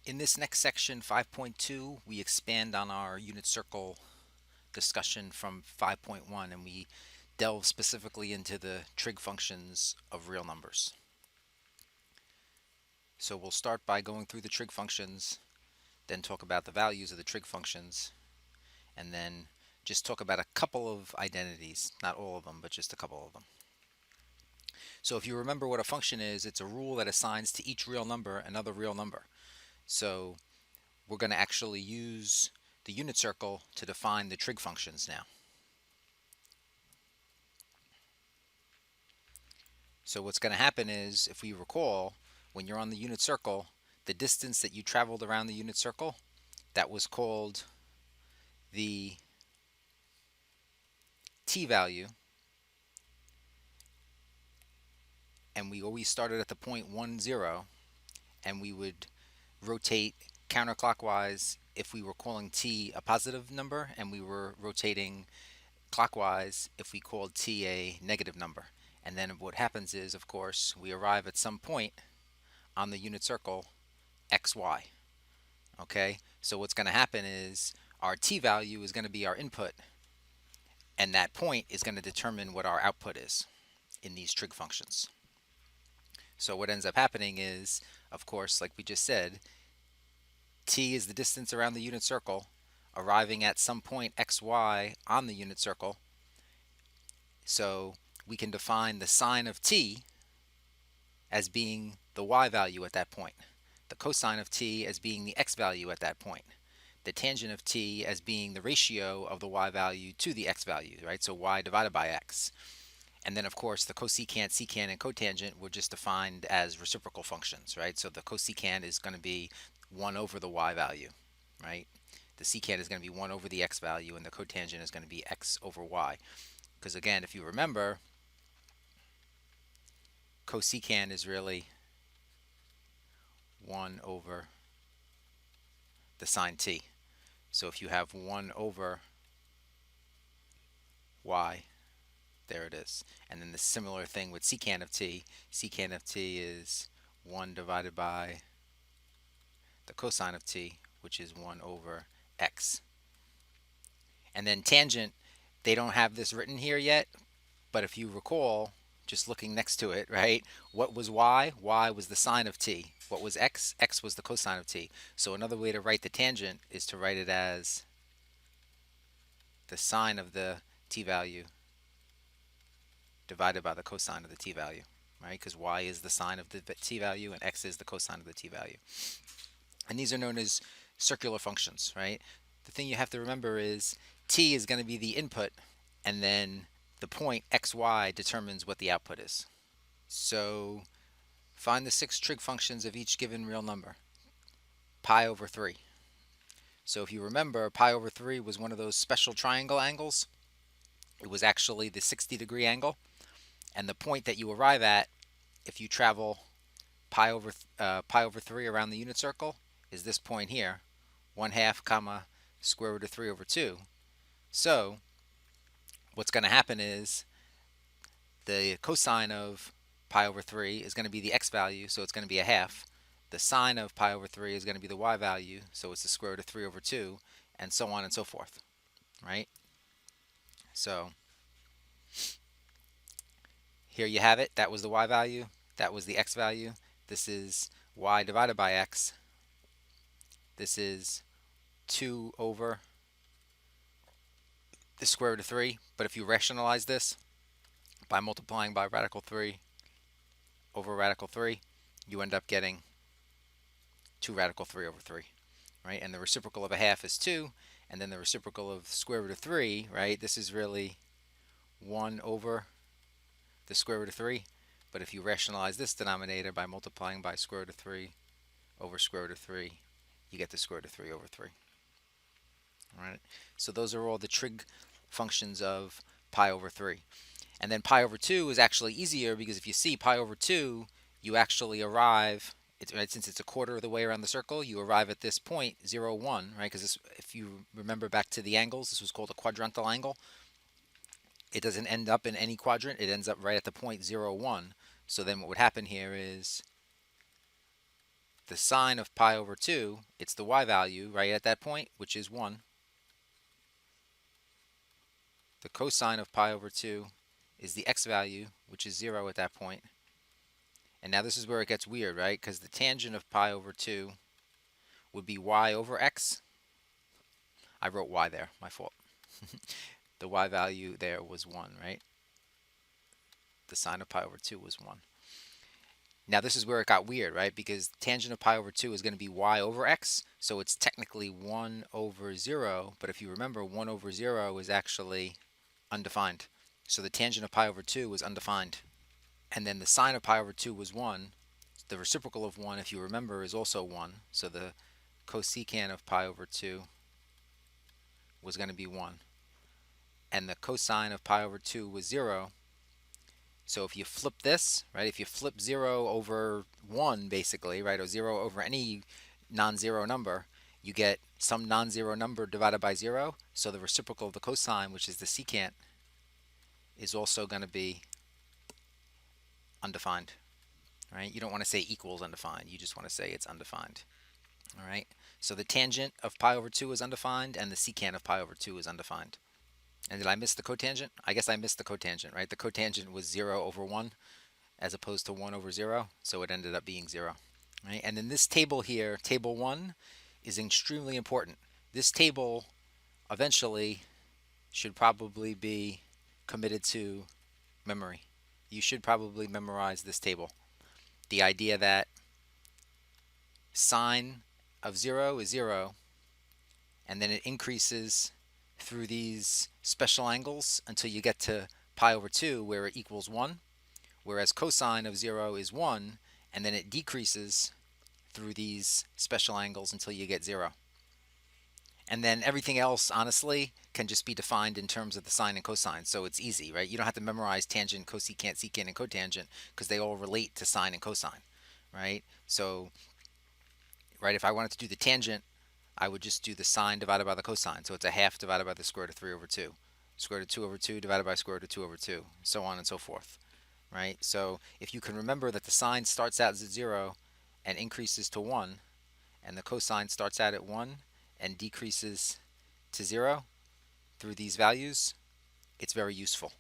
In this next section, 5.2, we expand on our unit circle discussion from 5.1 and we delve specifically into the trig functions of real numbers. So we'll start by going through the trig functions, then talk about the values of the trig functions, and then just talk about a couple of identities, not all of them, but just a couple of them. So if you remember what a function is, it's a rule that assigns to each real number another real number. So we're going to actually use the unit circle to define the trig functions now. So what's going to happen is, if we recall, when you're on the unit circle, the distance that you traveled around the unit circle, that was called the t-value, and we always started at the point 1, 0, and we would rotate counterclockwise if we were calling t a positive number, and we were rotating clockwise if we called t a negative number. And then what happens is, of course, we arrive at some point on the unit circle xy. Okay, so what's going to happen is our t value is going to be our input, and that point is going to determine what our output is in these trig functions. So what ends up happening is, of course, like we just said, t is the distance around the unit circle, arriving at some point xy on the unit circle. So we can define the sine of t as being the y value at that point, the cosine of t as being the x value at that point, the tangent of t as being the ratio of the y value to the x value, right? So y divided by x. And then, of course, the cosecant, secant, and cotangent were just defined as reciprocal functions, right? So the cosecant is going to be 1 over the y value, right? The secant is going to be 1 over the x value, and the cotangent is going to be x over y. Because again, if you remember, cosecant is really 1 over the sine t. So if you have 1 over y, there it is. And then the similar thing with secant of t. Secant of t is 1 divided by the cosine of t, which is 1 over x. And then tangent, they don't have this written here yet, but if you recall, just looking next to it, right, what was y? Y was the sine of t. What was x? X was the cosine of t. So another way to write the tangent is to write it as the sine of the t value divided by the cosine of the t value, right? Because y is the sine of the t value and x is the cosine of the t value. And these are known as circular functions, right? The thing you have to remember is t is going to be the input, and then the point xy determines what the output is. So find the 6 trig functions of each given real number. Pi over 3. So if you remember, pi over 3 was one of those special triangle angles. It was actually the 60-degree angle. And the point that you arrive at, if you travel pi over 3 around the unit circle, is this point here, 1/2 comma square root of 3 over 2. So what's going to happen is the cosine of pi over 3 is going to be the x value, so it's going to be 1/2. The sine of pi over 3 is going to be the y value, so it's the square root of 3 over 2, and so on and so forth, right? So here you have it. That was the y value. That was the x value. This is y divided by x. This is 2 over the square root of 3. But if you rationalize this by multiplying by radical 3 over radical 3, you end up getting 2 radical 3 over 3, right? And the reciprocal of 1/2 is 2, and then the reciprocal of square root of 3, right? This is really 1 over the square root of 3. But if you rationalize this denominator by multiplying by square root of 3 over square root of 3, you get the square root of 3 over 3. All right? So those are all the trig functions of pi over 3. And then pi over 2 is actually easier, because if you see pi over 2, you actually arrive, right, since it's a quarter of the way around the circle, you arrive at this point, 0, 1, right? Because if you remember back to the angles, this was called a quadrantal angle. It doesn't end up in any quadrant. It ends up right at the point 0, 1. So then what would happen here is the sine of pi over 2, it's the y value right at that point, which is 1. The cosine of pi over 2 is the x value, which is 0 at that point. And now this is where it gets weird, right? Because the tangent of pi over 2 would be y over x. I wrote y there, my fault. The y value there was 1, right? The sine of pi over 2 was 1. Now this is where it got weird, right? Because tangent of pi over 2 is going to be y over x, so it's technically 1 over 0, but if you remember, 1 over 0 is actually undefined. So the tangent of pi over 2 was undefined. And then the sine of pi over 2 was 1. The reciprocal of 1, if you remember, is also 1. So the cosecant of pi over 2 was going to be 1. And the cosine of pi over 2 was 0. So if you flip this, right, if you flip 0 over 1, basically, right, or 0 over any non-zero number, you get some non-zero number divided by 0. So the reciprocal of the cosine, which is the secant, is also going to be undefined, right? You don't want to say equals undefined. You just want to say it's undefined, all right? So the tangent of pi over 2 is undefined, and the secant of pi over 2 is undefined. And did I miss the cotangent? I guess I missed the cotangent, right? The cotangent was 0 over 1 as opposed to 1 over 0, so it ended up being 0. Right? And then this table here, table 1, is extremely important. This table eventually should probably be committed to memory. You should probably memorize this table. The idea that sine of 0 is 0, and then it increases through these special angles until you get to pi over 2 where it equals 1, whereas cosine of 0 is 1, and then it decreases through these special angles until you get 0. And then everything else, honestly, can just be defined in terms of the sine and cosine, so it's easy, right? You don't have to memorize tangent, cosecant, secant, and cotangent because they all relate to sine and cosine, right? So, right, if I wanted to do the tangent, I would just do the sine divided by the cosine. So it's a half divided by the square root of 3 over 2. Square root of 2 over 2 divided by square root of 2 over 2, so on and so forth, right? So if you can remember that the sine starts out at 0 and increases to 1, and the cosine starts out at 1 and decreases to 0 through these values, it's very useful.